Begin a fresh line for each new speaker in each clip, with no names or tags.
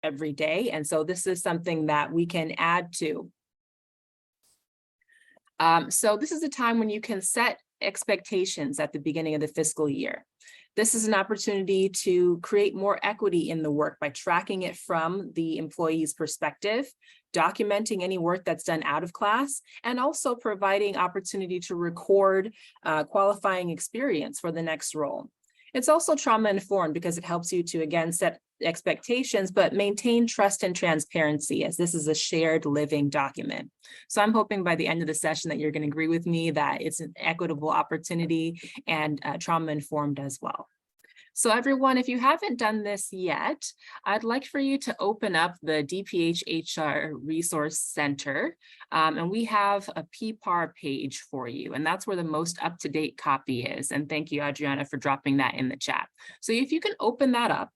every day. And so this is something that we can add to. So this is a time when you can set expectations at the beginning of the fiscal year. This is an opportunity to create more equity in the work by tracking it from the employee's perspective, documenting any work that's done out of class, and also providing opportunity to record qualifying experience for the next role. It's also trauma informed because it helps you to, again, set expectations, but maintain trust and transparency, as this is a shared living document. So I'm hoping by the end of the session that you're going to agree with me that it's an equitable opportunity and trauma informed as well. So everyone, if you haven't done this yet, I'd like for you to open up the DPH HR Resource Center, and we have a PPAR page for you, and that's where the most up-to-date copy is. And thank you, Adriana, for dropping that in the chat. So if you can open that up,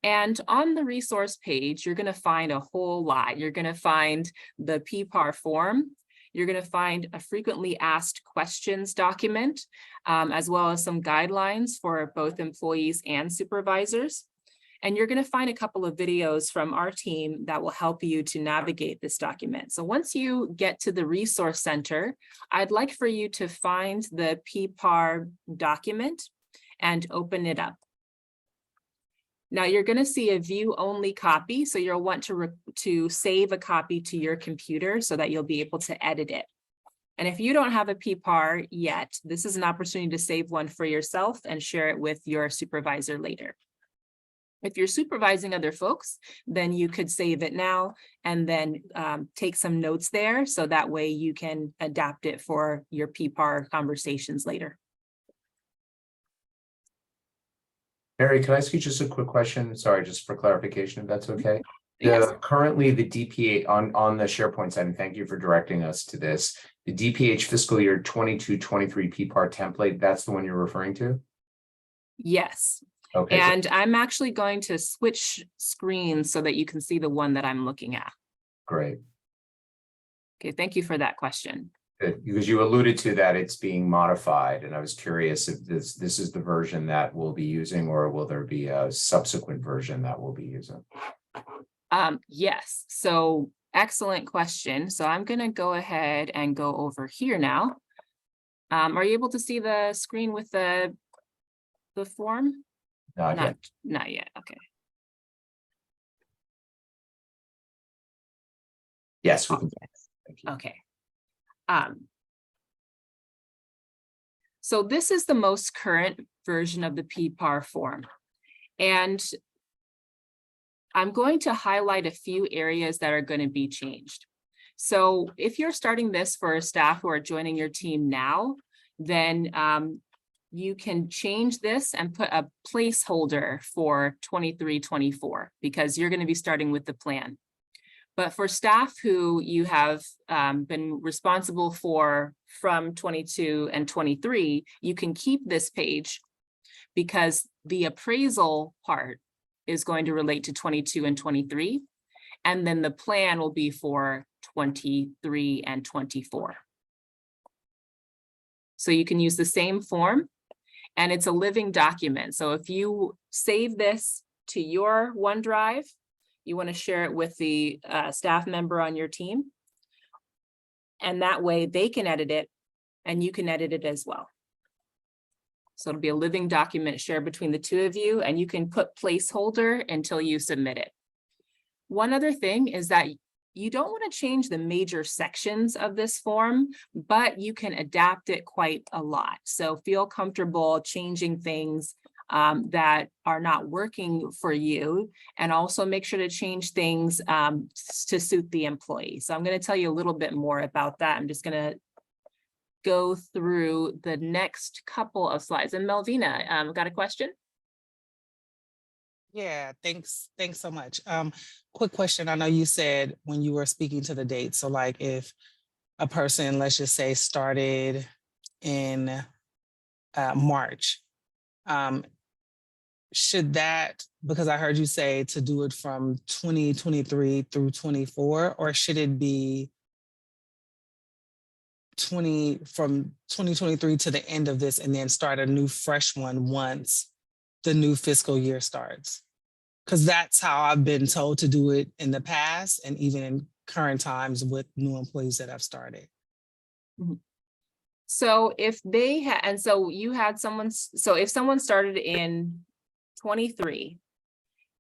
and on the resource page, you're going to find a whole lot. You're going to find the PPAR form. You're going to find a frequently asked questions document, as well as some guidelines for both employees and supervisors. And you're going to find a couple of videos from our team that will help you to navigate this document. So once you get to the resource center, I'd like for you to find the PPAR document and open it up. Now you're going to see a view only copy, so you'll want to save a copy to your computer so that you'll be able to edit it. And if you don't have a PPAR yet, this is an opportunity to save one for yourself and share it with your supervisor later. If you're supervising other folks, then you could save it now and then take some notes there, so that way you can adapt it for your PPAR conversations later.
Mary, can I ask you just a quick question? Sorry, just for clarification, if that's okay.
Yes.
Currently, the DPA on the SharePoint side, and thank you for directing us to this, the DPH fiscal year 22-23 PPAR template, that's the one you're referring to?
Yes.
Okay.
And I'm actually going to switch screens so that you can see the one that I'm looking at.
Great.
Okay, thank you for that question.
Good, because you alluded to that it's being modified, and I was curious if this is the version that we'll be using, or will there be a subsequent version that we'll be using?
Yes, so excellent question. So I'm going to go ahead and go over here now. Are you able to see the screen with the form?
Not yet.
Not yet. Okay.
Yes, we can. Thank you.
Okay. So this is the most current version of the PPAR form. And I'm going to highlight a few areas that are going to be changed. So if you're starting this for staff who are joining your team now, then you can change this and put a placeholder for 23-24, because you're going to be starting with the plan. But for staff who you have been responsible for from 22 and 23, you can keep this page, because the appraisal part is going to relate to 22 and 23. And then the plan will be for 23 and 24. So you can use the same form, and it's a living document. So if you save this to your OneDrive, you want to share it with the staff member on your team, and that way they can edit it and you can edit it as well. So it'll be a living document shared between the two of you, and you can put placeholder until you submit it. One other thing is that you don't want to change the major sections of this form, but you can adapt it quite a lot. So feel comfortable changing things that are not working for you, and also make sure to change things to suit the employee. So I'm going to tell you a little bit more about that. I'm just going to go through the next couple of slides. And Melvina, got a question?
Yeah, thanks so much. Quick question. I know you said when you were speaking to the date, so like if a person, let's just say, started in March, should that, because I heard you say to do it from 2023 through 24, or should it be from 2023 to the end of this and then start a new fresh one once the new fiscal year starts? because that's how I've been told to do it in the past and even in current times with new employees that I've started.
So if they had, and so you had someone, so if someone started in 23,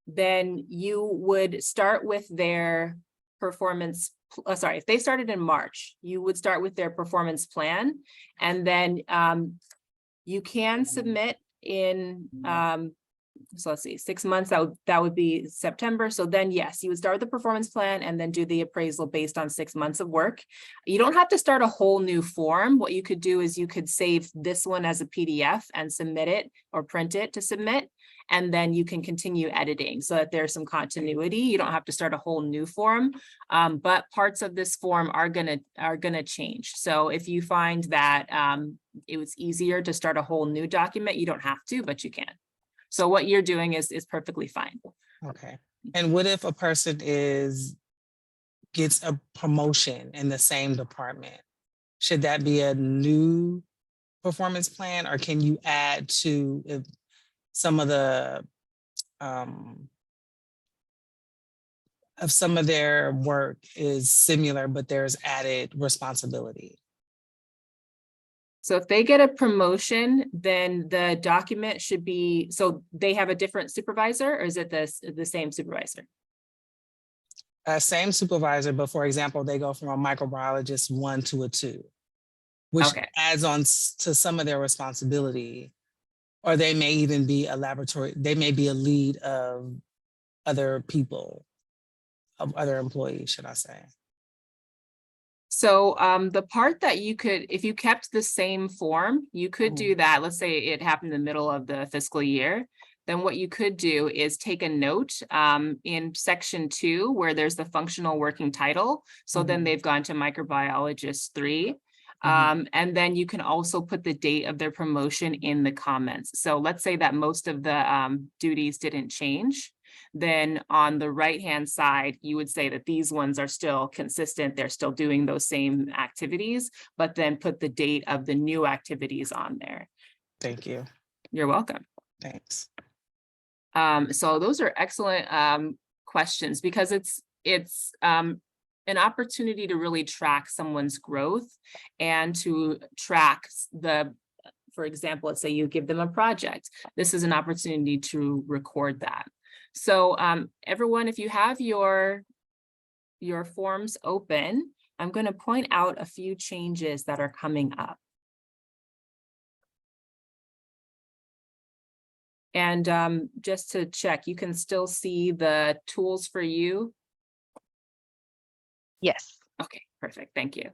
then you would start with their performance, if they started in March, you would start with their performance plan. And then you can submit in, so let's see, 6 months, that would be September. So then, yes, you would start the performance plan and then do the appraisal based on 6 months of work. You don't have to start a whole new form. What you could do is you could save this one as a PDF and submit it or print it to submit. And then you can continue editing so that there's some continuity. You don't have to start a whole new form, but parts of this form are gonna change. So if you find that it was easier to start a whole new document, you don't have to, but you can. So what you're doing is perfectly fine.
Okay. And what if a person gets a promotion in the same department? Should that be a new performance plan, or can you add to if some of the of some of their work is similar, but there's added responsibility?
So if they get a promotion, then the document should be, so they have a different supervisor, or is it the same supervisor?
Same supervisor, but for example, they go from a microbiologist 1 to a 2, which
Okay.
adds on to some of their responsibility. Or they may even be a laboratory, they may be a lead of other people, of other employees, should I say.
So the part that you could, if you kept the same form, you could do that. Let's say it happened in the middle of the fiscal year. Then what you could do is take a note in section 2 where there's the functional working title. So then they've gone to microbiologist 3. And then you can also put the date of their promotion in the comments. So let's say that most of the duties didn't change. Then on the right-hand side, you would say that these ones are still consistent. They're still doing those same activities, but then put the date of the new activities on there.
Thank you.
You're welcome.
Thanks.
So those are excellent questions, because it's an opportunity to really track someone's growth and to track for example, let's say you give them a project. This is an opportunity to record that. So everyone, if you have your forms open, I'm going to point out a few changes that are coming up. And just to check, you can still see the tools for you.
Yes.
Okay, perfect. Thank you.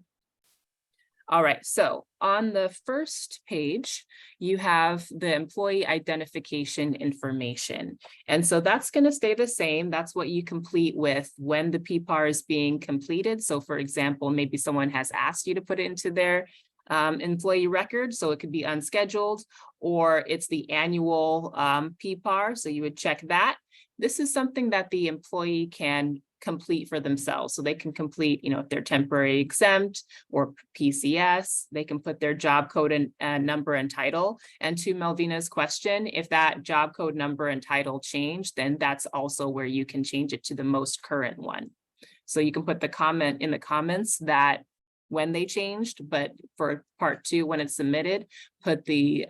All right, so on the first page, you have the employee identification information. And so that's going to stay the same. That's what you complete with when the PPAR is being completed. So for example, maybe someone has asked you to put it into their employee record, so it could be unscheduled, or it's the annual PPAR, so you would check that. This is something that the employee can complete for themselves. So they can complete, if they're temporary exempt or PCS, they can put their job code and number and title. And to Melvina's question, if that job code, number, and title change, then that's also where you can change it to the most current one. So you can put the comment in the comments that when they changed, but for part 2, when it's submitted, put the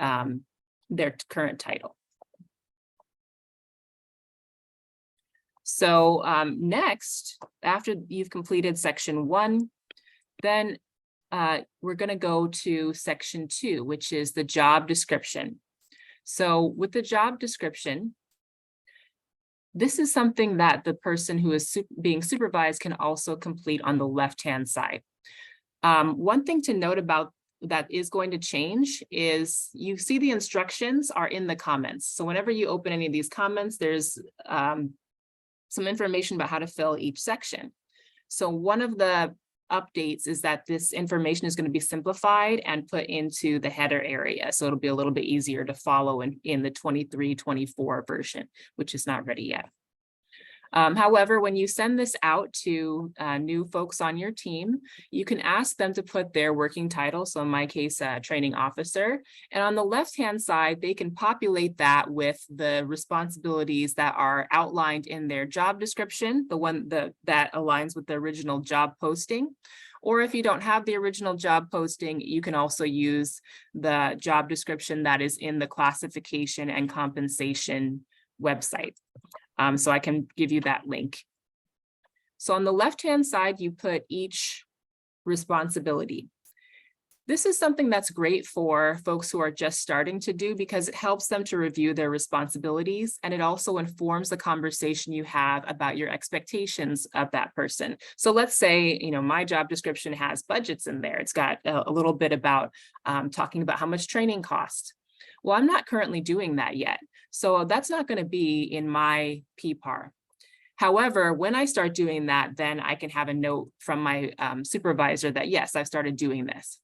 their current title. So next, after you've completed section 1, then we're going to go to section 2, which is the job description. So with the job description, this is something that the person who is being supervised can also complete on the left-hand side. One thing to note about that is going to change is you see the instructions are in the comments. So whenever you open any of these comments, there's some information about how to fill each section. So one of the updates is that this information is going to be simplified and put into the header area. So it'll be a little bit easier to follow in the 23-24 version, which is not ready yet. However, when you send this out to new folks on your team, you can ask them to put their working title, so in my case, training officer, and on the left-hand side, they can populate that with the responsibilities that are outlined in their job description, the one that aligns with the original job posting. Or if you don't have the original job posting, you can also use the job description that is in the classification and compensation website. So I can give you that link. So on the left-hand side, you put each responsibility. This is something that's great for folks who are just starting to do because it helps them to review their responsibilities, and it also informs the conversation you have about your expectations of that person. So let's say, my job description has budgets in there. It's got a little bit about talking about how much training costs. Well, I'm not currently doing that yet. So that's not going to be in my PPAR. However, when I start doing that, then I can have a note from my supervisor that, yes, I've started doing this.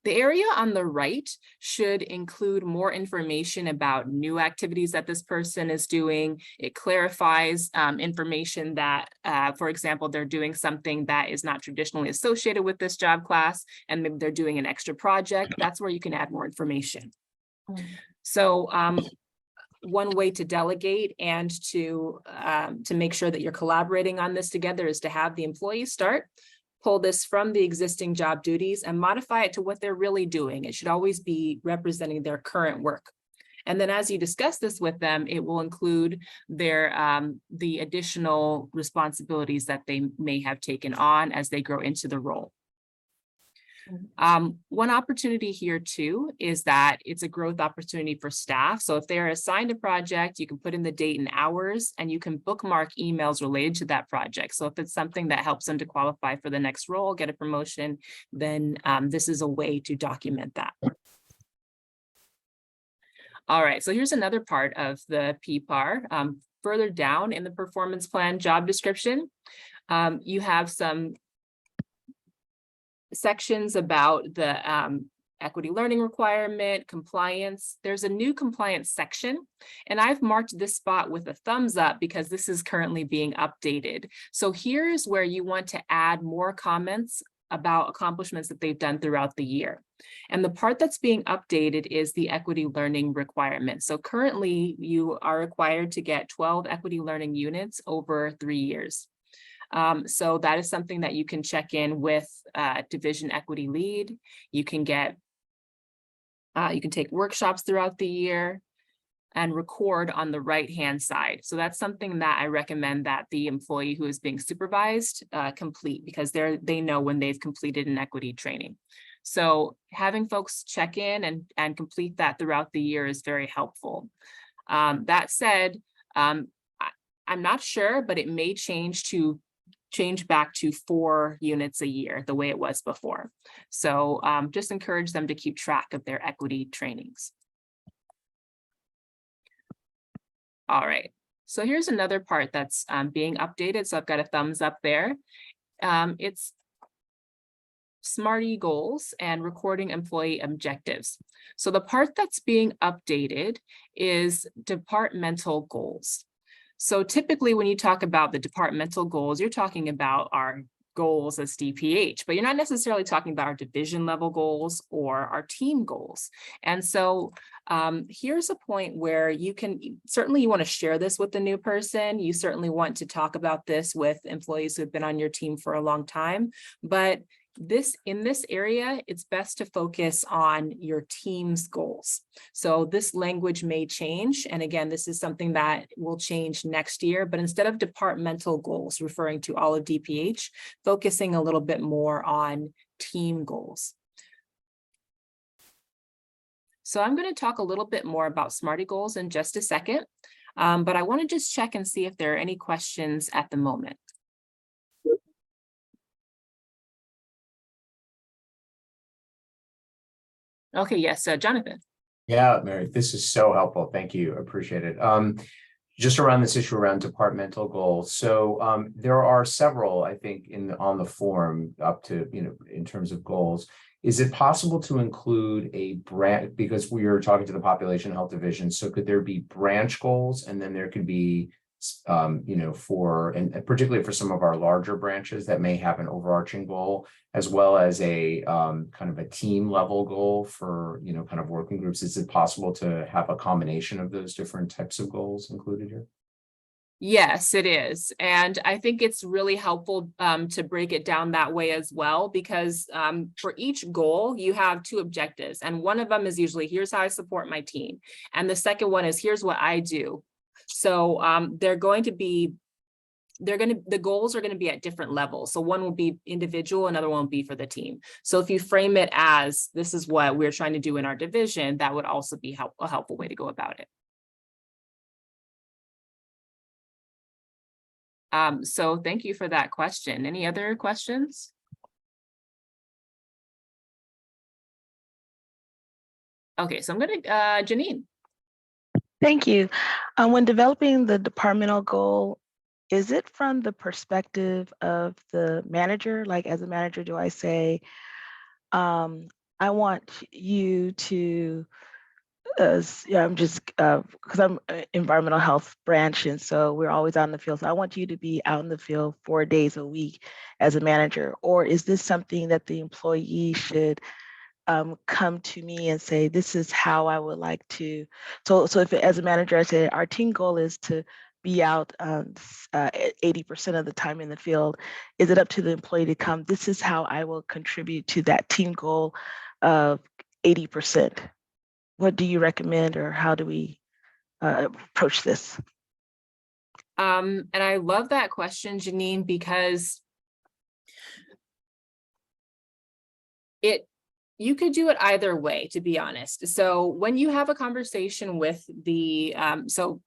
The area on the right should include more information about new activities that this person is doing. It clarifies information that, for example, they're doing something that is not traditionally associated with this job class, and maybe they're doing an extra project. That's where you can add more information. So one way to delegate and to make sure that you're collaborating on this together is to have the employees pull this from the existing job duties and modify it to what they're really doing. It should always be representing their current work. And then as you discuss this with them, it will include their the additional responsibilities that they may have taken on as they grow into the role. One opportunity here too is that it's a growth opportunity for staff. So if they're assigned a project, you can put in the date and hours, and you can bookmark emails related to that project. So if it's something that helps them to qualify for the next role, get a promotion, then this is a way to document that. All right, so here's another part of the PPAR. Further down in the performance plan job description, you have some sections about the equity learning requirement, compliance. There's a new compliance section, and I've marked this spot with a thumbs up because this is currently being updated. So here's where you want to add more comments about accomplishments that they've done throughout the year. And the part that's being updated is the equity learning requirement. So currently you are required to get 12 equity learning units over 3 years. So that is something that you can check in with division equity lead. You can get, you can take workshops throughout the year and record on the right-hand side. So that's something that I recommend that the employee who is being supervised complete, because they know when they've completed an equity training. So having folks check in and complete that throughout the year is very helpful. That said, I'm not sure, but it may change back to 4 units a year, the way it was before. So just encourage them to keep track of their equity trainings. All right, so here's another part that's being updated. So I've got a thumbs up there. It's SMARTY goals and recording employee objectives. So the part that's being updated is departmental goals. So typically when you talk about the departmental goals, you're talking about our goals as DPH, but you're not necessarily talking about our division level goals or our team goals. And so here's a point where you want to share this with the new person. You certainly want to talk about this with employees who have been on your team for a long time, but in this area, it's best to focus on your team's goals. So this language may change. And again, this is something that will change next year, but instead of departmental goals, referring to all of DPH, focusing a little bit more on team goals. So I'm going to talk a little bit more about SMARTY goals in just a second, but I want to just check and see if there are any questions at the moment. Okay, yes, Jonathan.
Yeah, Mary, this is so helpful. Thank you. Appreciate it. Just around this issue around departmental goals. So there are several, I think, on the form up to, in terms of goals. Is it possible to include a branch, because we are talking to the population health division, so could there be branch goals and then there could be and particularly for some of our larger branches that may have an overarching goal, as well as a kind of a team level goal for, kind of working groups. Is it possible to have a combination of those different types of goals included here?
Yes, it is. And I think it's really helpful to break it down that way as well, because for each goal, you have two objectives. And one of them is usually, here's how I support my team. And the second one is, here's what I do. So the goals are going to be at different levels. So one will be individual, another one will be for the team. So if you frame it as, this is what we're trying to do in our division, that would also be a helpful way to go about it. So thank you for that question. Any other questions? Okay, so I'm gonna, Janine.
Thank you. When developing the departmental goal, is it from the perspective of the manager? Like, as a manager, do I say, I want you to, I'm just, because I'm environmental health branch, and so we're always out in the field. So I want you to be out in the field 4 days a week as a manager. Or is this something that the employee should come to me and say, this is how I would like to. So if as a manager, I say our team goal is to be out 80% of the time in the field, is it up to the employee to come, this is how I will contribute to that team goal of 80%? What do you recommend, or how do we approach this?
And I love that question, Janine, because you could do it either way, to be honest. So when you have a conversation with the, so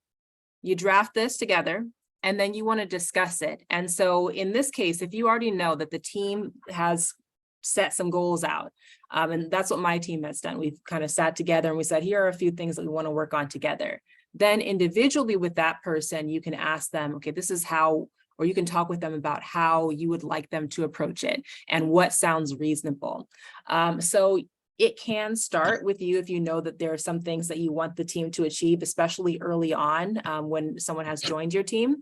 you draft this together and then you want to discuss it. And so in this case, if you already know that the team has set some goals out, and that's what my team has done. We've kind of sat together and we said, here are a few things that we want to work on together. Then individually with that person, you can ask them, okay, this is how, or you can talk with them about how you would like them to approach it and what sounds reasonable. So it can start with you if you know that there are some things that you want the team to achieve, especially early on when someone has joined your team.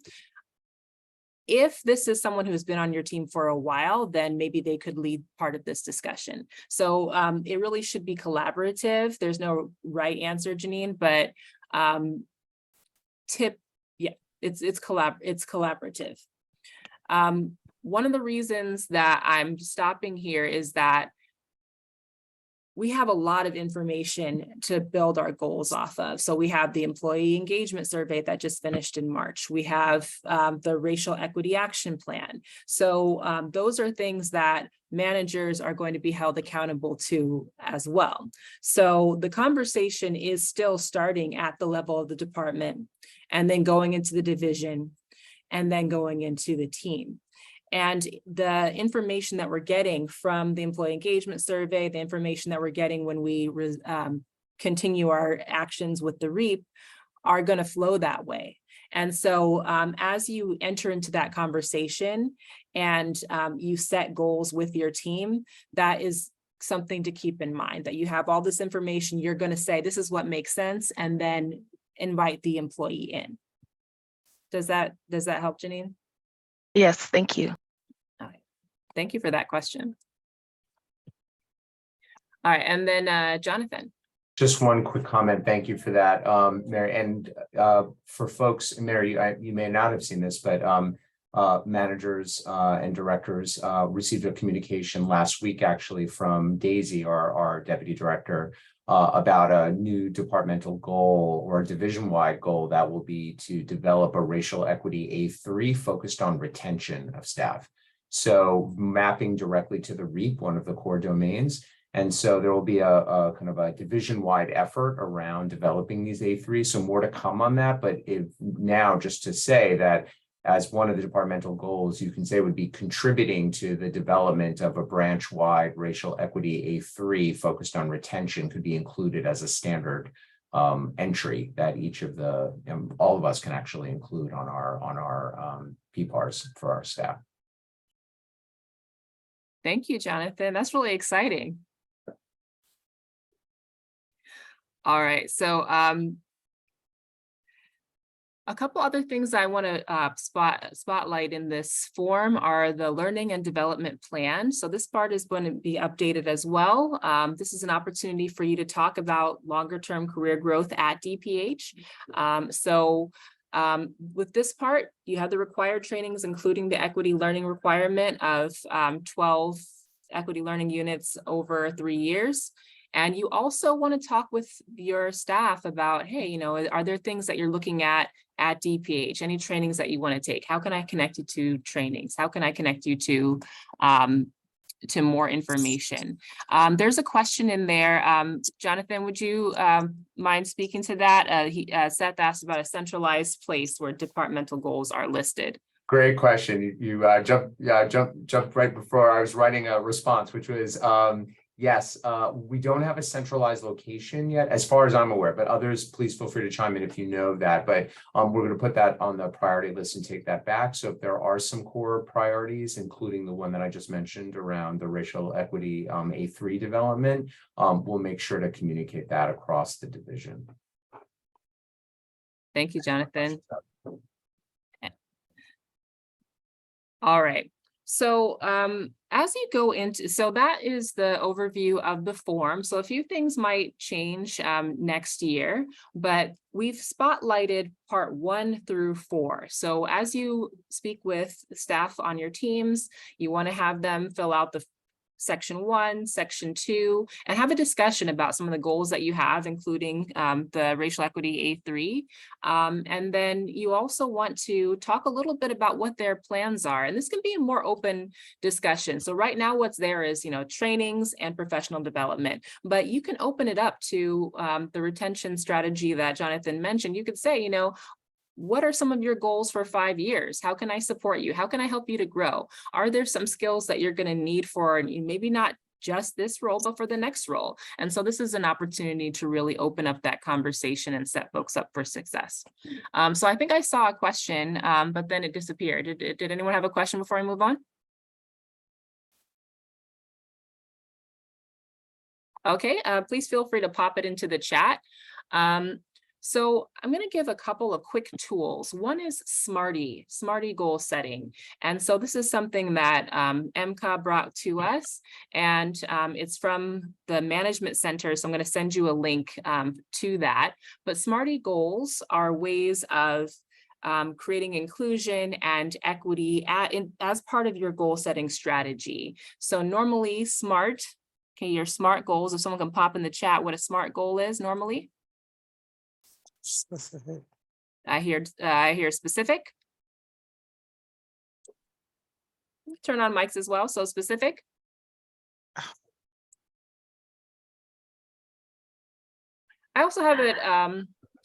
If this is someone who's been on your team for a while, then maybe they could lead part of this discussion. So it really should be collaborative. There's no right answer, Janine, but it's collaborative. One of the reasons that I'm stopping here is that we have a lot of information to build our goals off of. So we have the employee engagement survey that just finished in March. We have the racial equity action plan. So those are things that managers are going to be held accountable to as well. So the conversation is still starting at the level of the department and then going into the division and then going into the team. And the information that we're getting from the employee engagement survey, the information that we're getting when we continue our actions with the REAP are going to flow that way. And so as you enter into that conversation and you set goals with your team, that is something to keep in mind, that you have all this information, you're going to say, this is what makes sense, and then invite the employee in. Does that help, Janine?
Yes, thank you.
Thank you for that question. All right, and then Jonathan.
Just one quick comment. Thank you for that, Mary. And for folks, Mary, you may not have seen this, but managers and directors received a communication last week, actually, from Daisy, our deputy director, about a new departmental goal or a division-wide goal that will be to develop a racial equity A3 focused on retention of staff. So mapping directly to the REAP, one of the core domains. And so there will be a kind of a division-wide effort around developing these A3s. So more to come on that. But now just to say that as one of the departmental goals, you can say would be contributing to the development of a branch-wide racial equity A3 focused on retention could be included as a standard entry that each of the, all of us can actually include on our PPARs for our staff.
Thank you, Jonathan. That's really exciting. All right, so A couple other things I want to spotlight in this form are the learning and development plan. So this part is going to be updated as well. This is an opportunity for you to talk about longer term career growth at DPH. With this part, you have the required trainings, including the equity learning requirement of 12 equity learning units over 3 years. And you also want to talk with your staff about, hey, you know, are there things that you're looking at DPH, any trainings that you want to take? How can I connect you to trainings? How can I connect you to more information? There's a question in there. Jonathan, would you mind speaking to that? Seth asked about a centralized place where departmental goals are listed.
Great question. You jumped right before I was writing a response, which was yes, we don't have a centralized location yet, as far as I'm aware, but others, please feel free to chime in if you know that. But we're going to put that on the priority list and take that back. So if there are some core priorities, including the one that I just mentioned around the racial equity A3 development, we'll make sure to communicate that across the division.
Thank you, Jonathan. All right. So as you go into, so that is the overview of the form. So a few things might change next year, but we've spotlighted part 1 through 4. So as you speak with staff on your teams, you want to have them fill out the section 1, section 2, and have a discussion about some of the goals that you have, including the racial equity A3. And then you also want to talk a little bit about what their plans are. And this can be a more open discussion. So right now what's there is, you know, trainings and professional development, but you can open it up to the retention strategy that Jonathan mentioned. You could say, you know, what are some of your goals for 5 years? How can I support you? How can I help you to grow? Are there some skills that you're going to need for maybe not just this role, but for the next role? And so this is an opportunity to really open up that conversation and set folks up for success. So I think I saw a question, but then it disappeared. Did anyone have a question before I move on? Okay, please feel free to pop it into the chat. So I'm going to give a couple of quick tools. One is Smarty goal setting. And so this is something that MCA brought to us, and it's from the Management Center. So I'm going to send you a link to that. But Smarty goals are ways of creating inclusion and equity as part of your goal setting strategy. So normally SMART, okay, your SMART goals, if someone can pop in the chat what a SMART goal is normally.
Specific.
I hear specific. Turn on mics as well. So specific. I also have it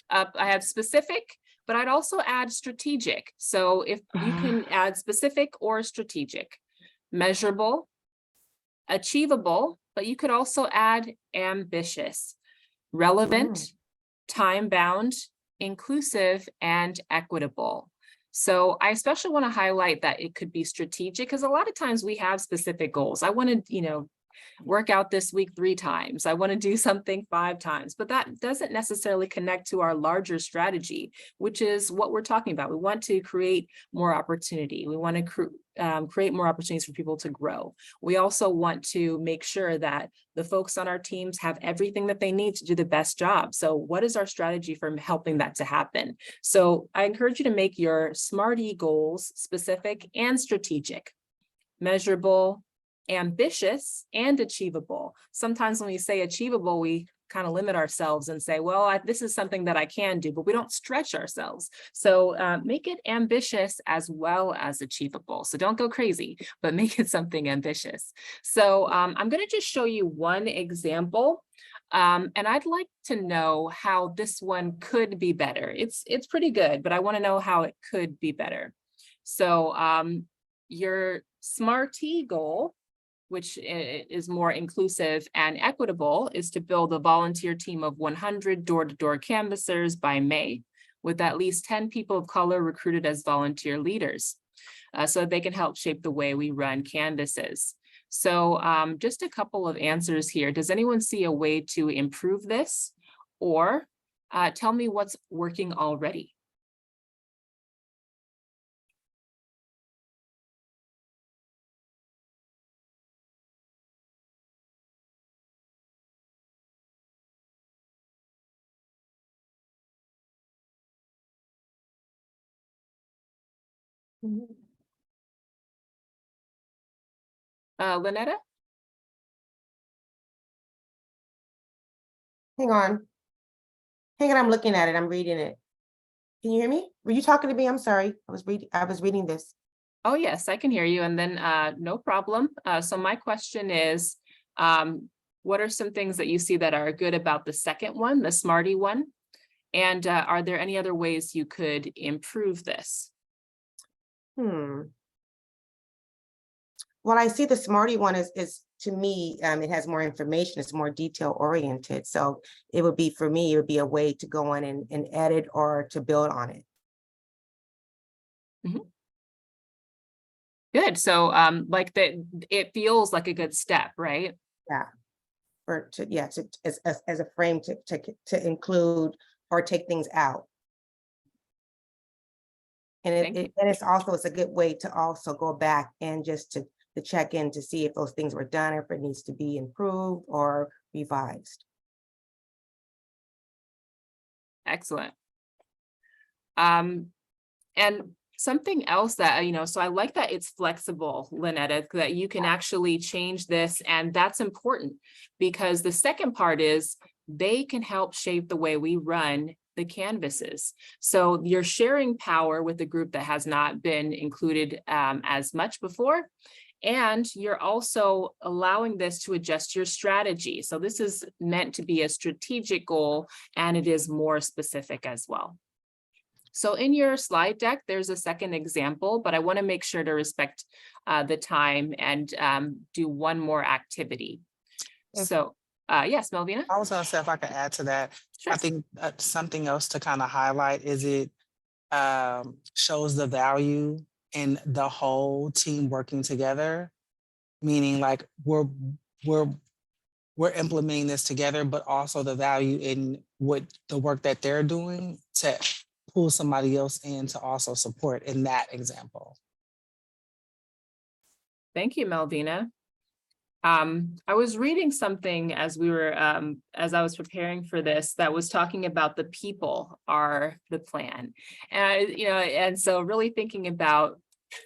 up. I have specific, but I'd also add strategic. So if you can add specific or strategic, measurable, achievable, but you could also add ambitious, relevant, time-bound, inclusive, and equitable. So I especially want to highlight that it could be strategic, because a lot of times we have specific goals. I want to, work out this week 3 times. I want to do something 5 times, but that doesn't necessarily connect to our larger strategy, which is what we're talking about. We want to create more opportunity. We want to create more opportunities for people to grow. We also want to make sure that the folks on our teams have everything that they need to do the best job. So what is our strategy for helping that to happen? So I encourage you to make your Smarty goals specific and strategic, measurable, ambitious, and achievable. Sometimes when we say achievable, we kind of limit ourselves and say, well, this is something that I can do, but we don't stretch ourselves. So make it ambitious as well as achievable. So don't go crazy, but make it something ambitious. So I'm going to just show you one example. And I'd like to know how this one could be better. It's pretty good, but I want to know how it could be better. So your Smarty goal, which is more inclusive and equitable, is to build a volunteer team of 100 door-to-door canvassers by May, with at least 10 people of color recruited as volunteer leaders, so they can help shape the way we run canvasses. So just a couple of answers here. Does anyone see a way to improve this? Or tell me what's working already? Lynetta?
Hang on. Hang on, I'm looking at it. I'm reading it. Can you hear me? Were you talking to me? I'm sorry. I was reading this.
Oh, yes, I can hear you. And then no problem. So my question is, what are some things that you see that are good about the second one, the Smarty one? And are there any other ways you could improve this?
Well, I see the Smarty one is to me, it has more information. It's more detail oriented. So it would be, for me, it would be a way to go in and edit or to build on it.
Mhm. Good. So like that, it feels like a good step, right?
Yeah. As a frame to include or take things out. And it's a good way to also go back and just to check in to see if those things were done, if it needs to be improved or revised.
Excellent. And something else that, so I like that it's flexible, Lynetta, that you can actually change this, and that's important because the second part is they can help shape the way we run the canvases. So you're sharing power with a group that has not been included as much before. And you're also allowing this to adjust your strategy. So this is meant to be a strategic goal, and it is more specific as well. So in your slide deck, there's a second example, but I want to make sure to respect the time and do one more activity. So yes, Melvina?
I was gonna say if I could add to that.
Sure.
I think something else to kind of highlight is it shows the value in the whole team working together, meaning like we're implementing this together, but also the value in what the work that they're doing to pull somebody else in to also support in that example.
Thank you, Melvina. I was reading something as we were, as I was preparing for this, that was talking about the people are the plan. And, and so really thinking about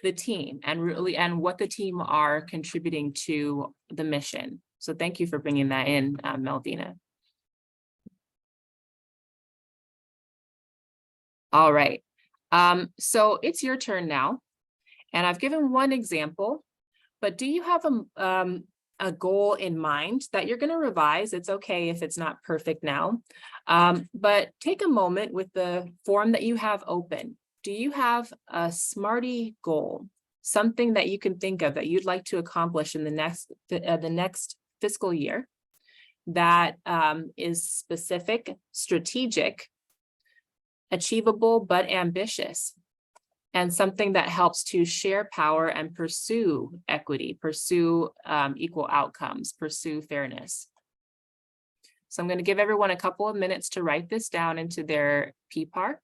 the team and what the team are contributing to the mission. So thank you for bringing that in, Melvina. All right. So it's your turn now. And I've given one example, but do you have a goal in mind that you're going to revise? It's okay if it's not perfect now, but take a moment with the form that you have open. Do you have a Smarty goal, something that you can think of that you'd like to accomplish in the next fiscal year that is specific, strategic, achievable, but ambitious? And something that helps to share power and pursue equity, pursue equal outcomes, pursue fairness. So I'm going to give everyone a couple of minutes to write this down into their PPAR.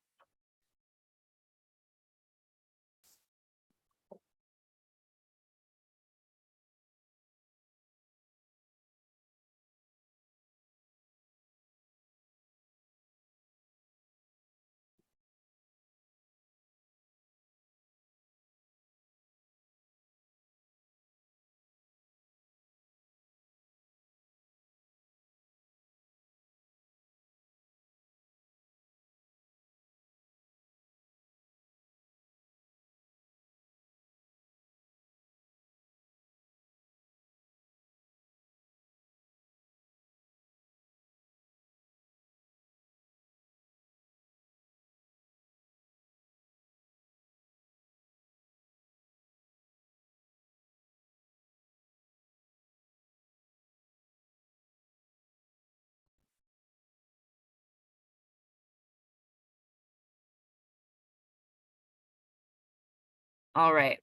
All right.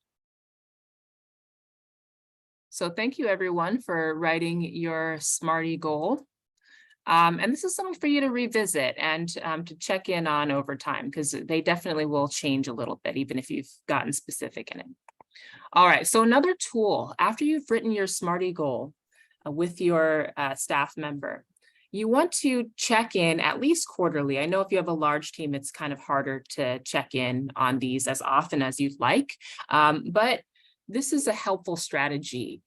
So thank you everyone for writing your Smarty goal. And this is something for you to revisit and to check in on over time, because they definitely will change a little bit, even if you've gotten specific in it. All right, so another tool, after you've written your Smarty goal with your staff member, You want to check in at least quarterly. I know if you have a large team, it's kind of harder to check in on these as often as you'd like, but this is a helpful strategy.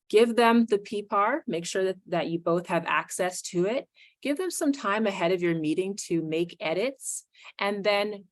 Give them the PPAR, make sure that you both have access to it. Give them some time ahead of your meeting to make edits, and then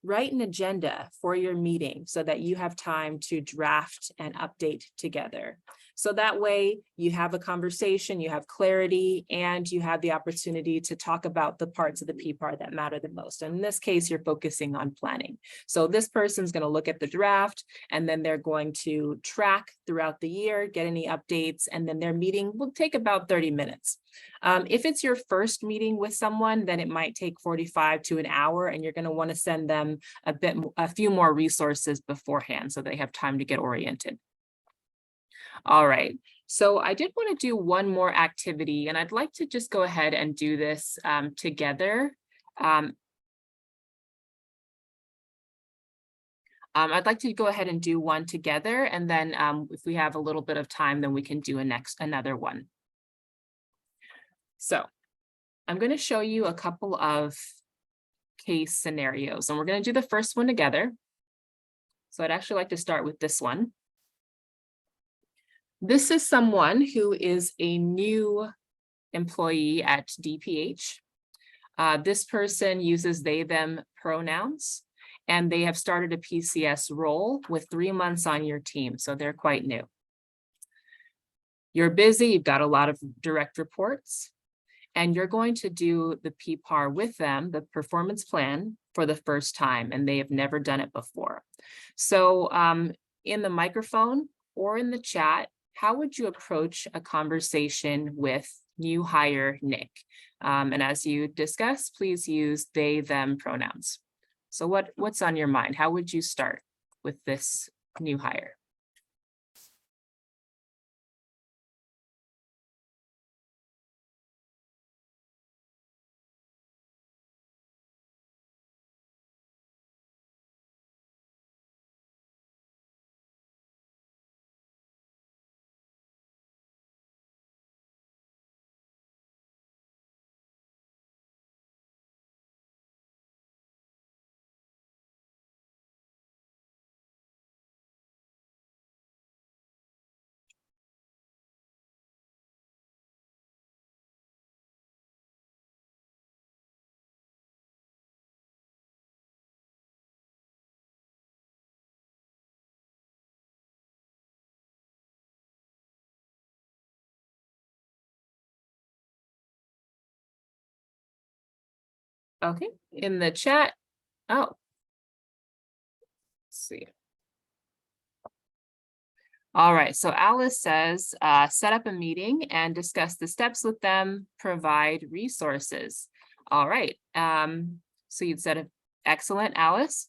write an agenda for your meeting so that you have time to draft and update together. So that way you have a conversation, you have clarity, and you have the opportunity to talk about the parts of the PPAR that matter the most. And in this case, you're focusing on planning. So this person's going to look at the draft, and then they're going to track throughout the year, get any updates, and then their meeting will take about 30 minutes. If it's your first meeting with someone, then it might take 45 to an hour, and you're going to want to send them a few more resources beforehand so they have time to get oriented. All right, so I did want to do one more activity, and I'd like to just go ahead and do this together. I'd like to go ahead and do one together, and then if we have a little bit of time, then we can do another one. So I'm going to show you a couple of case scenarios, and we're going to do the first one together. So I'd actually like to start with this one. This is someone who is a new employee at DPH. This person uses they, them pronouns, and they have started a PCS role with 3 months on your team, so they're quite new. You're busy, you've got a lot of direct reports, and you're going to do the PPAR with them, the performance plan, for the first time, and they have never done it before. So in the microphone or in the chat, how would you approach a conversation with new hire Nick? And as you discuss, please use they, them pronouns. So what's on your mind? How would you start with this new hire? Okay, in the chat, oh, let's see. All right, so Alice says, set up a meeting and discuss the steps with them, provide resources. All right, so you'd said, excellent, Alice,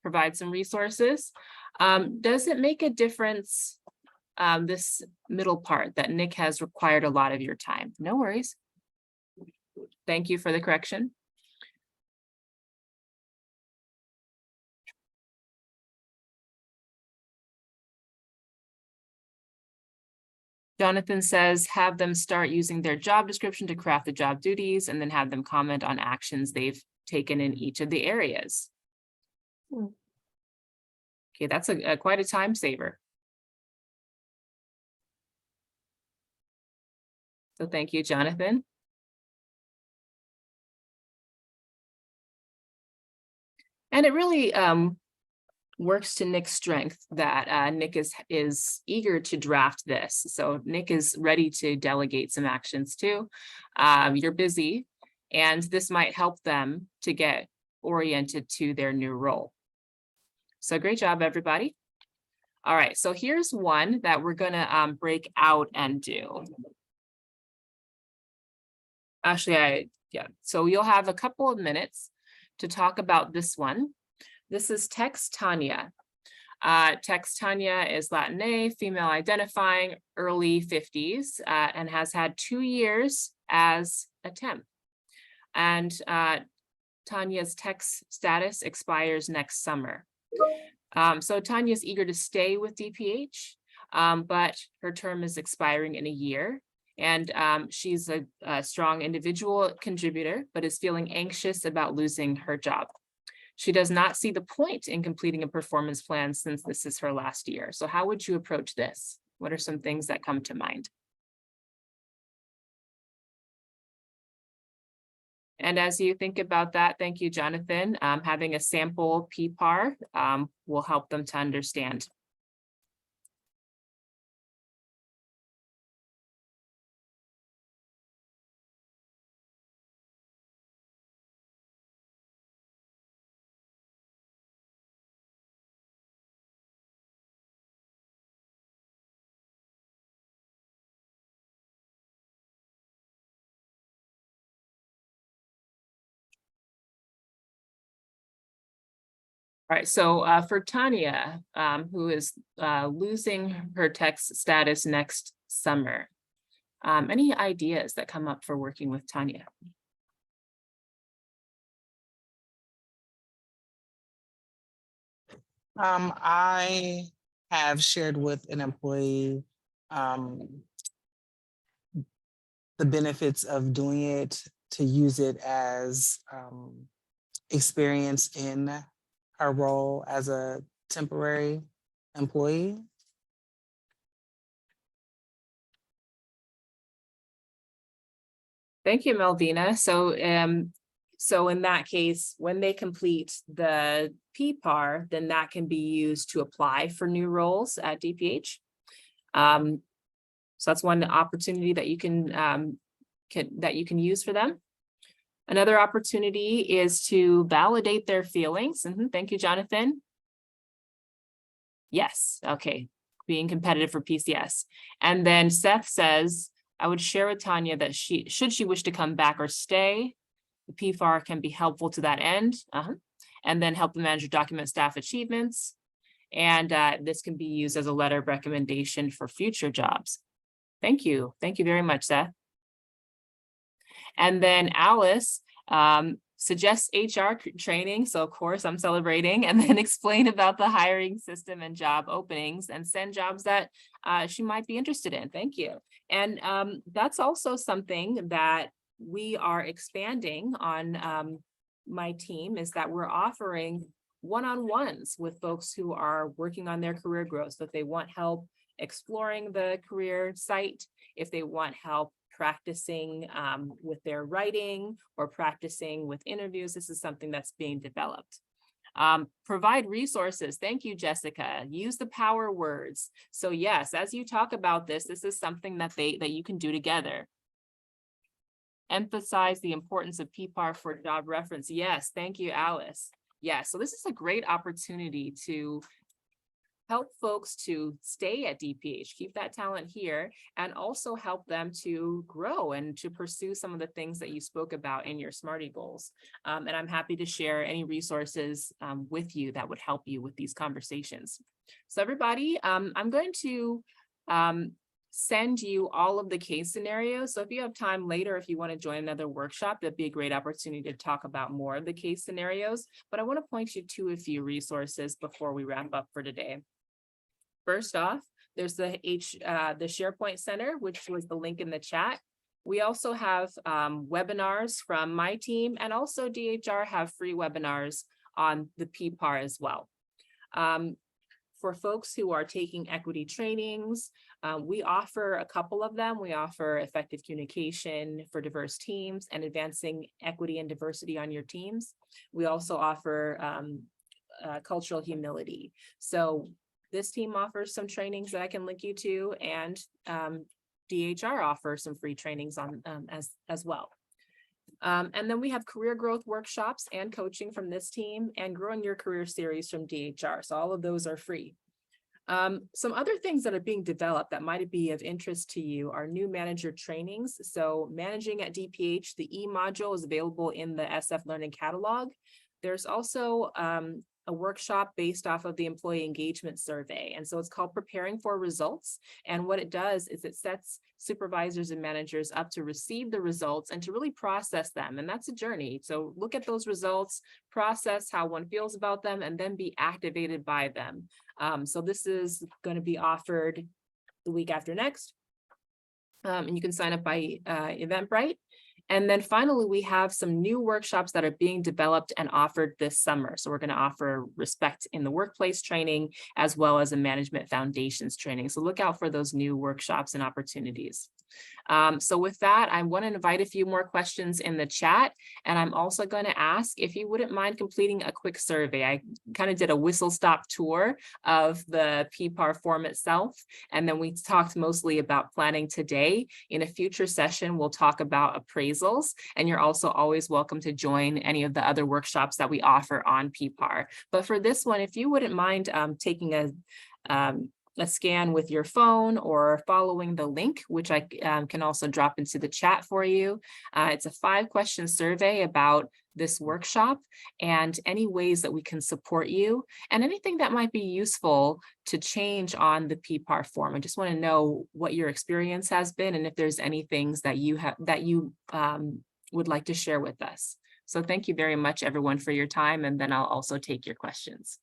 provide some resources. Does it make a difference, this middle part, that Nick has required a lot of your time? No worries. Thank you for the correction. Jonathan says, have them start using their job description to craft the job duties, and then have them comment on actions they've taken in each of the areas. Okay, that's quite a time saver. So thank you, Jonathan. And it really works to Nick's strength that Nick is eager to draft this. So Nick is ready to delegate some actions too. You're busy, and this might help them to get oriented to their new role. So great job, everybody. All right, so here's one that we're gonna break out and do. Actually, so you'll have a couple of minutes to talk about this one. This is Tex Tanya. Tex Tanya is Latina, female identifying, early 50s, and has had 2 years as a temp. And Tanya's Tex status expires next summer. So Tanya's eager to stay with DPH, but her term is expiring in a year. And she's a strong individual contributor, but is feeling anxious about losing her job. She does not see the point in completing a performance plan since this is her last year. So how would you approach this? What are some things that come to mind? And as you think about that, thank you, Jonathan. Having a sample PPAR will help them to understand. All right, so for Tanya, who is losing her text status next summer, any ideas that come up for working with Tanya?
I have shared with an employee the benefits of doing it, to use it as experience in her role as a temporary employee.
Thank you, Melvina. So in that case, when they complete the PPAR, then that can be used to apply for new roles at DPH. So that's one opportunity that you can use for them. Another opportunity is to validate their feelings. Thank you, Jonathan. Yes, okay, being competitive for PCS. And then Seth says, I would share with Tanya that should she wish to come back or stay, the PPAR can be helpful to that end. And then help the manager document staff achievements. And this can be used as a letter of recommendation for future jobs. Thank you. Thank you very much, Seth. And then Alice suggests HR training. So of course I'm celebrating, and then explain about the hiring system and job openings and send jobs that she might be interested in. Thank you. And that's also something that we are expanding on my team, is that we're offering one-on-ones with folks who are working on their career growth. So if they want help exploring the career site, if they want help practicing with their writing or practicing with interviews, this is something that's being developed. Provide resources. Thank you, Jessica. Use the power words. So yes, as you talk about this, this is something that you can do together. Emphasize the importance of PPAR for job reference. Yes, thank you, Alice. Yeah, so this is a great opportunity to help folks to stay at DPH, keep that talent here, and also help them to grow and to pursue some of the things that you spoke about in your Smarty goals. And I'm happy to share any resources with you that would help you with these conversations. So everybody, I'm going to send you all of the case scenarios. So if you have time later, if you want to join another workshop, that'd be a great opportunity to talk about more of the case scenarios. But I want to point you to a few resources before we wrap up for today. First off, there's the SharePoint Center, which was the link in the chat. We also have webinars from my team, and also DHR have free webinars on the PPAR as well. For folks who are taking equity trainings, we offer a couple of them. We offer effective communication for diverse teams and advancing equity and diversity on your teams. We also offer cultural humility. So this team offers some trainings that I can link you to, and DHR offers some free trainings on as well. And then we have career growth workshops and coaching from this team, and growing your career series from DHR. So all of those are free. Some other things that are being developed that might be of interest to you are new manager trainings. So managing at DPH, the E module is available in the SF Learning Catalog. There's also a workshop based off of the employee engagement survey. And so it's called Preparing for Results. And what it does is it sets supervisors and managers up to receive the results and to really process them. And that's a journey. So look at those results, process how one feels about them, and then be activated by them. So this is going to be offered the week after next. And you can sign up by Eventbrite. And then finally, we have some new workshops that are being developed and offered this summer. So we're going to offer respect in the workplace training, as well as a management foundations training. So look out for those new workshops and opportunities. So with that, I want to invite a few more questions in the chat. And I'm also going to ask if you wouldn't mind completing a quick survey. I kind of did a whistle-stop tour of the PPAR form itself. And then we talked mostly about planning today. In a future session, we'll talk about appraisals. And you're also always welcome to join any of the other workshops that we offer on PPAR. But for this one, if you wouldn't mind taking a scan with your phone or following the link, which I can also drop into the chat for you. It's a 5-question survey about this workshop and any ways that we can support you and anything that might be useful to change on the PPAR form. I just want to know what your experience has been and if there's any things that you would like to share with us. So thank you very much, everyone, for your time, and then I'll also take your questions.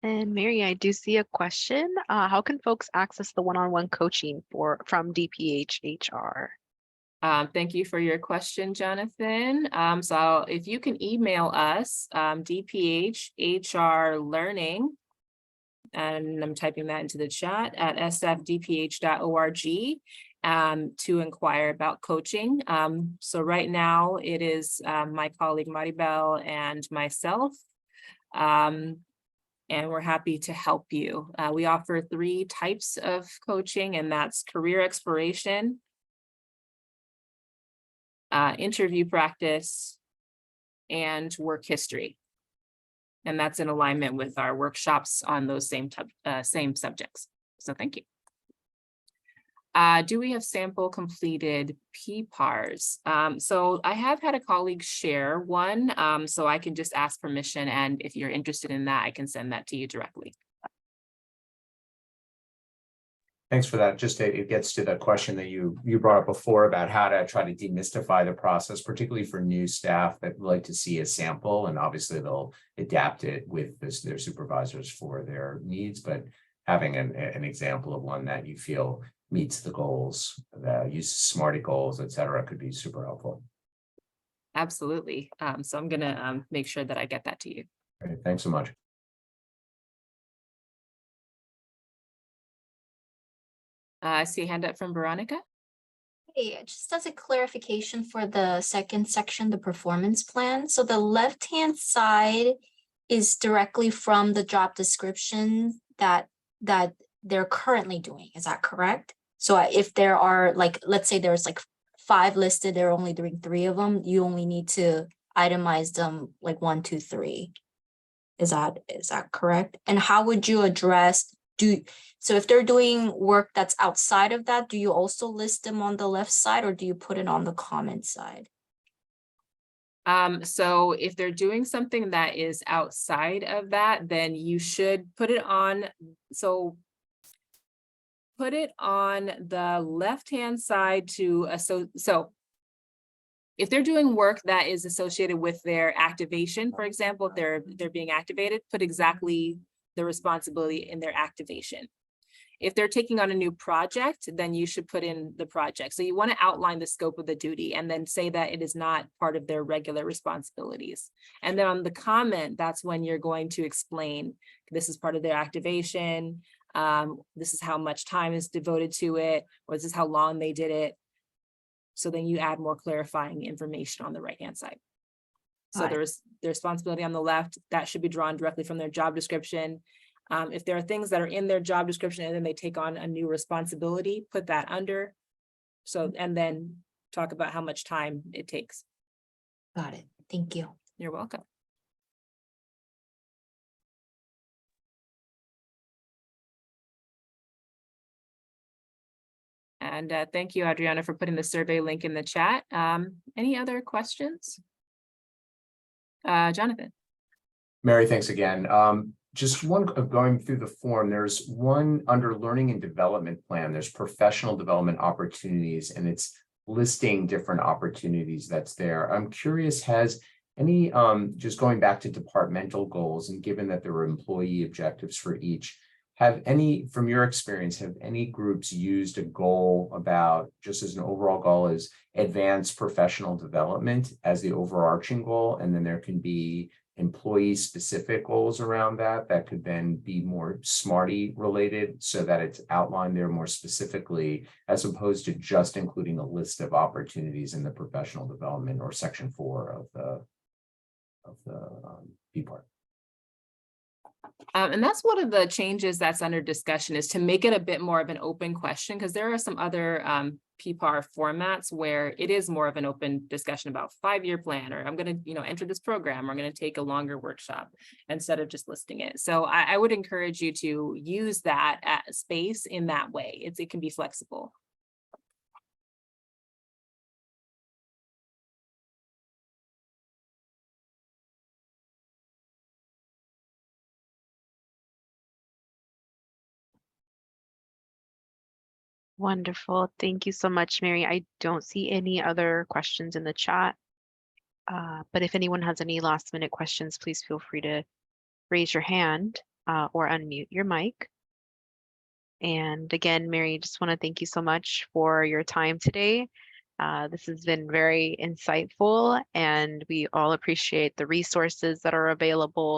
And Mary, I do see a question. How can folks access the one-on-one coaching from DPH HR?
Thank you for your question, Jonathan. So if you can email us, dphrlearning, and I'm typing that into the chat, at sfdph.org to inquire about coaching. So right now it is my colleague Maribel and myself. And we're happy to help you. We offer 3 types of coaching, and that's career exploration, interview practice, and work history. And that's in alignment with our workshops on those same subjects. So thank you. Do we have sample completed PPARs? So I have had a colleague share one, so I can just ask permission, and if you're interested in that, I can send that to you directly.
Thanks for that. Just it gets to the question that you brought up before about how to try to demystify the process, particularly for new staff that would like to see a sample, and obviously they'll adapt it with their supervisors for their needs, but having an example of one that you feel meets the goals, that uses SMARTY goals, et cetera, could be super helpful.
Absolutely. So I'm gonna make sure that I get that to you.
Great. Thanks so much.
I see a hand up from Veronica.
Hey, just as a clarification for the second section, the performance plan. So the left-hand side is directly from the job description that they're currently doing. Is that correct? So if there are, like, let's say there's like 5 listed, they're only doing 3 of them, you only need to itemize them like 1, 2, 3. Is that correct? And how would you address, so if they're doing work that's outside of that, do you also list them on the left side, or do you put it on the comment side?
So if they're doing something that is outside of that, then you should put it on. So put it on the left-hand side so if they're doing work that is associated with their activation, for example, if they're being activated, put exactly the responsibility in their activation. If they're taking on a new project, then you should put in the project. So you want to outline the scope of the duty and then say that it is not part of their regular responsibilities. And then on the comment, that's when you're going to explain this is part of their activation. This is how much time is devoted to it, or this is how long they did it. So then you add more clarifying information on the right-hand side. So there's the responsibility on the left that should be drawn directly from their job description. If there are things that are in their job description and then they take on a new responsibility, put that under. So, and then talk about how much time it takes.
Got it. Thank you.
You're welcome. And thank you, Adriana, for putting the survey link in the chat. Any other questions? Jonathan.
Mary, thanks again. Just one going through the form, there's one under learning and development plan, there's professional development opportunities, and it's listing different opportunities that's there. I'm curious, has any, just going back to departmental goals, and given that there were employee objectives for each, Have any, from your experience, have any groups used a goal about, just as an overall goal, is advanced professional development as the overarching goal, and then there can be employee-specific goals around that that could then be more SMARTY related, so that it's outlined there more specifically, as opposed to just including a list of opportunities in the professional development or section 4 of the PPAR?
And that's one of the changes that's under discussion, is to make it a bit more of an open question, because there are some other PPAR formats where it is more of an open discussion about 5-year plan, or I'm going to, enter this program, or I'm going to take a longer workshop, instead of just listing it. So I would encourage you to use that space in that way. It can be flexible.
Wonderful. Thank you so much, Mary. I don't see any other questions in the chat. But if anyone has any last minute questions, please feel free to raise your hand or unmute your mic. And again, Mary, just want to thank you so much for your time today. This has been very insightful, and we all appreciate the resources that are available